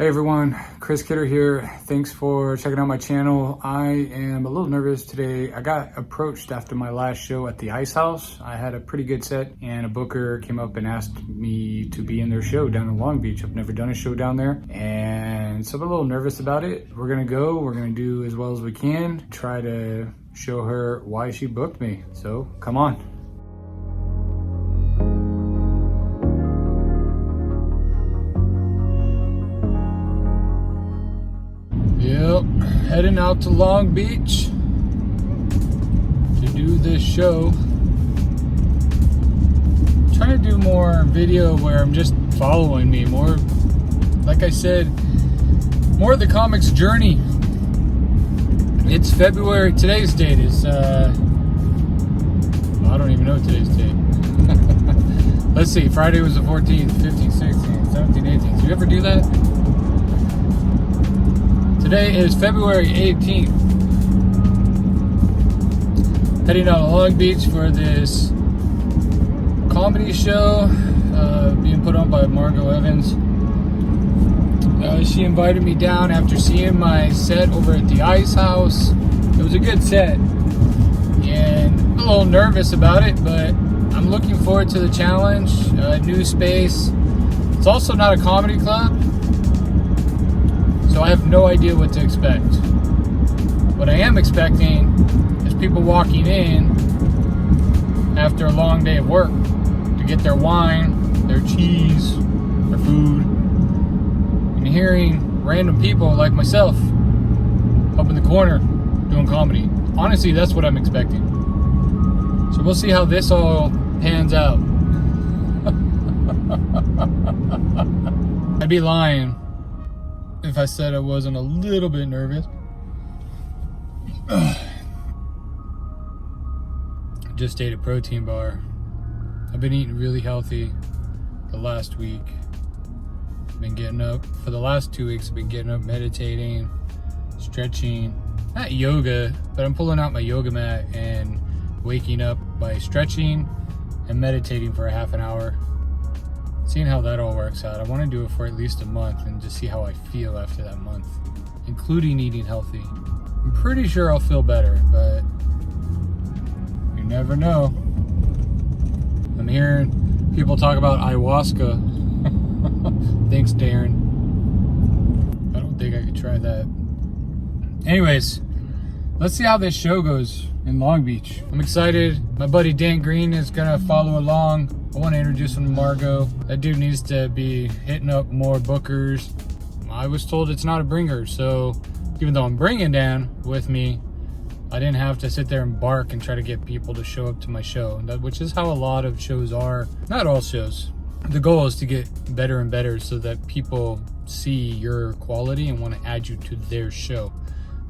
Hey everyone, Chris Kidder here. Thanks for checking out my channel. I am a little nervous today. I got approached after my last show at the Ice House. I had a pretty good set and a booker came up and asked me to be in their show down in Long Beach. I've never done a show down there, and so I'm a little nervous about it. We're gonna do as well as we can, try to show her why she booked me. So come on. Yep, heading out to Long Beach to do this show. I'm trying to do more video where I'm just following me, more, like I said, more of the comics journey. It's February, today's date is, I don't even know today's date. Let's see, Friday was the 14th, 15th, 16th, 17th, 18th. Do you ever do that? Today is February 18th. Heading out to Long Beach for this comedy show being put on by Margot Evans. She invited me down after seeing my set over at the Ice House. It was a good set, and I'm a little nervous about it, but I'm looking forward to the challenge. New space. It's also not a comedy club, so I have no idea what to expect. What I am expecting is people walking in after a long day of work to get their wine, their cheese, their food, and hearing random people like myself up in the corner doing comedy. Honestly, that's what I'm expecting. So we'll see how this all pans out. I'd be lying if I said I wasn't a little bit nervous. Just ate a protein bar. I've been eating really healthy the last week. Been getting up for the last 2 weeks. I've been getting up, meditating, stretching, not yoga, but I'm pulling out my yoga mat and waking up by stretching and meditating for a half an hour. Seeing how that all works out. I want to do it for at least a month and just see how I feel after that month, including eating healthy. I'm pretty sure I'll feel better, but you never know. I'm hearing people talk about ayahuasca. Thanks, Darren. I don't think I could try that. Anyways, let's see how this show goes in Long Beach. I'm excited. My buddy Dan Green is gonna follow along. I want to introduce him to Margot. That dude needs to be hitting up more bookers. I was told it's not a bringer, so even though I'm bringing Dan with me, I didn't have to sit there and bark and try to get people to show up to my show, which is how a lot of shows are. Not all shows. The goal is to get better and better so that people see your quality and want to add you to their show.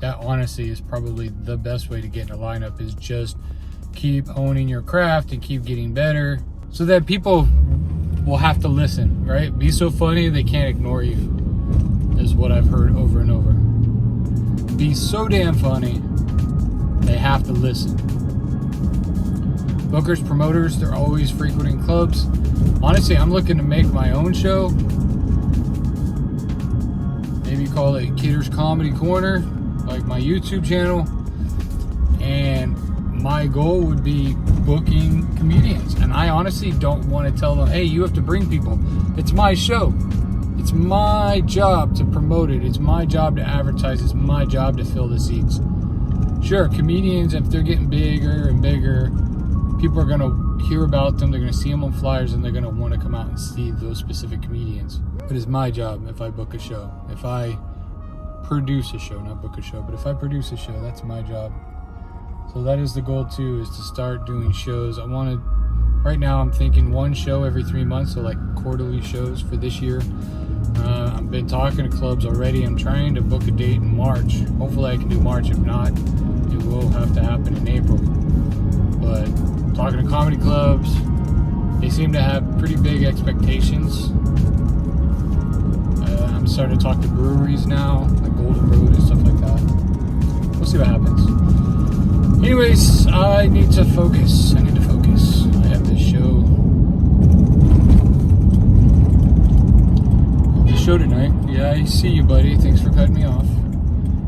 That honestly is probably the best way to get in a lineup, is just keep honing your craft and keep getting better, so that people will have to listen, right? Be so funny they can't ignore you, is what I've heard over and over. Be so damn funny, they have to listen. Bookers, promoters, they're always frequenting clubs. Honestly, I'm looking to make my own show. Maybe call it Kidder's Comedy Corner, like my YouTube channel. And my goal would be booking comedians, and I honestly don't want to tell them, hey, you have to bring people. It's my show. It's my job to promote it. It's my job to advertise. It's my job to fill the seats. Sure, comedians, if they're getting bigger and bigger, people are going to hear about them. They're going to see them on flyers, and they're going to want to come out and see those specific comedians. But it's my job if I book a show. If I produce a show, not book a show, but if I produce a show, that's my job. So that is the goal too, is to start doing shows. Right now I'm thinking one show every 3 months, so like quarterly shows for this year. I've been talking to clubs already. I'm trying to book a date in March. Hopefully I can do March. If not, it will have to happen in April. But talking to comedy clubs, they seem to have pretty big expectations. I'm starting to talk to breweries now, like Golden Road and stuff like that. We'll see what happens. Anyways, I need to focus. I have this show. Tonight. Yeah, I see you, buddy. Thanks for cutting me off.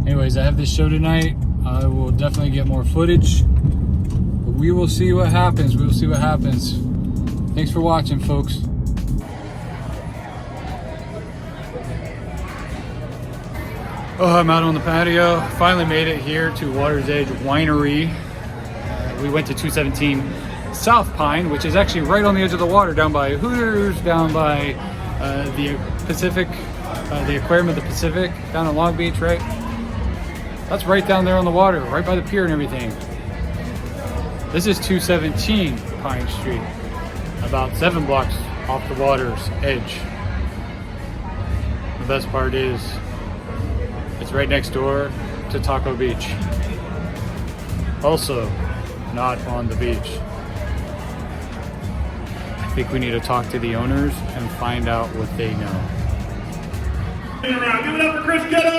Anyways, I have this show tonight. I will definitely get more footage. But we will see what happens. We will see what happens. Thanks for watching, folks. Oh, I'm out on the patio. Finally made it here to Water's Edge Winery. We went to 217 South Pine, which is actually right on the edge of the water, down by Hooters, down by the Pacific, the Aquarium of the Pacific, down in Long Beach, right? That's right down there on the water, right by the pier and everything. This is 217 Pine Street, about 7 blocks off the water's edge. The best part is, it's right next door to Taco Beach. Also, not on the beach. I think we need to talk to the owners and find out what they know. Give it up for Chris Kidder!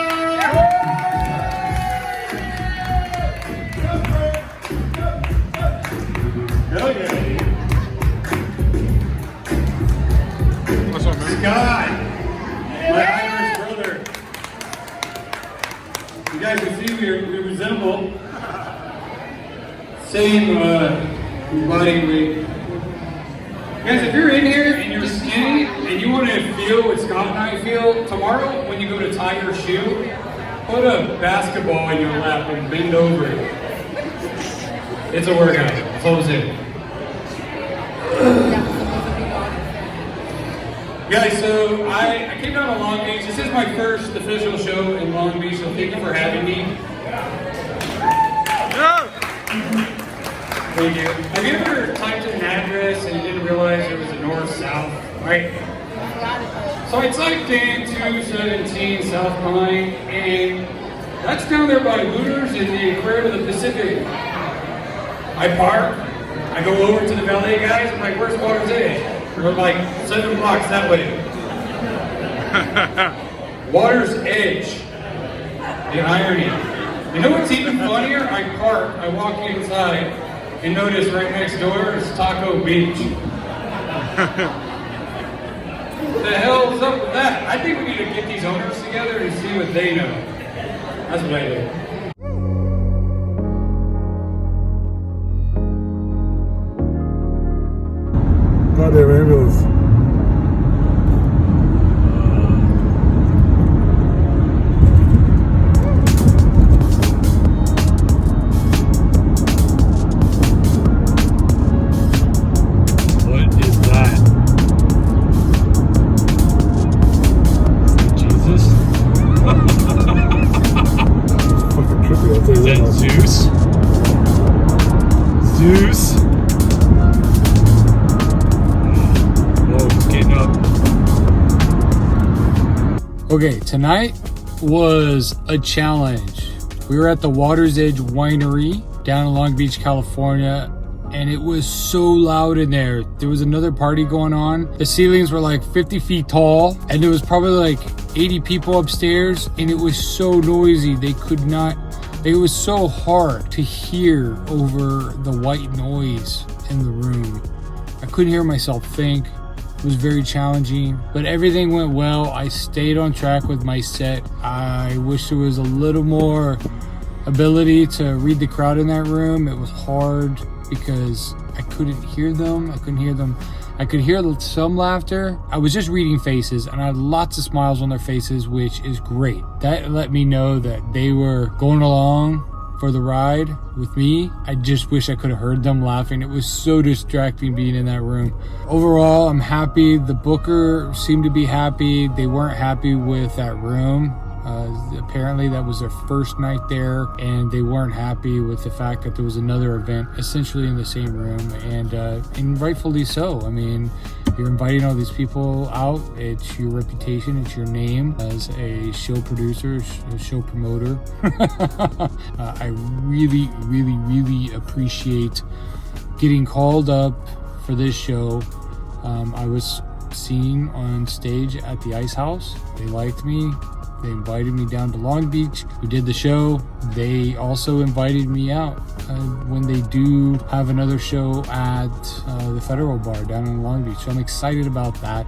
Hell yeah. What's up, man? Scott, my Irish brother. You guys can see we resemble. Same body weight. Guys, if you're in here and you're skinny and you want to feel what Scott and I feel, tomorrow when you go to tie your shoe, put a basketball in your lap and bend over it. It's a workout. That's all I'm saying. Guys, so I came down to Long Beach. This is my first official show in Long Beach, so thank you for having me. Thank you. Have you ever typed in an address and you didn't realize it was a north-south, right? So I typed in 217 South Pine, and that's down there by Hooters in the Aquarium of the Pacific. I park, I go over to the valet guys, I'm like, where's Water's Edge? We're like 7 blocks that way. Water's Edge. The irony. You know what's even funnier? I park, I walk inside, and notice right next door is Taco Beach. What the hell's up with that? I think we need to get these owners together and see what they know. That's what I do. Goddamn ambulance. What is that? Jesus? Fucking trippy, I'll tell you Is that much. Zeus? Zeus? Whoa, it's getting up. Okay, tonight was a challenge. We were at the Water's Edge Winery down in Long Beach, California, and it was so loud in there. There was another party going on. The ceilings were like 50 feet tall, and there was probably like 80 people upstairs, and it was so noisy. They could not, it was so hard to hear over the white noise in the room. I couldn't hear myself think. It was very challenging, but everything went well. I stayed on track with my set. I wish there was a little more ability to read the crowd in that room. It was hard because I couldn't hear them. I could hear some laughter. I was just reading faces, and I had lots of smiles on their faces, which is great. That let me know that they were going along for the ride with me. I just wish I could have heard them laughing. It was so distracting being in that room. Overall, I'm happy. The booker seemed to be happy. They weren't happy with that room. Apparently that was their first night there, and they weren't happy with the fact that there was another event essentially in the same room, and rightfully so. I mean, you're inviting all these people out. It's your reputation, it's your name as a show producer, a show promoter. I really appreciate getting called up for this show. I was seen on stage at the Ice House. They liked me. They invited me down to Long Beach. We did the show. They also invited me out when they do have another show at the Federal Bar down in Long Beach. So I'm excited about that.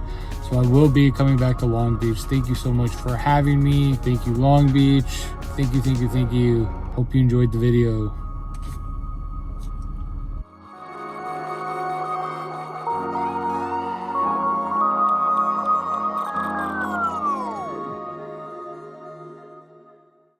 So I will be coming back to Long Beach. Thank you so much for having me. Thank you, Long Beach. Thank you, thank you, thank you. Hope you enjoyed the video.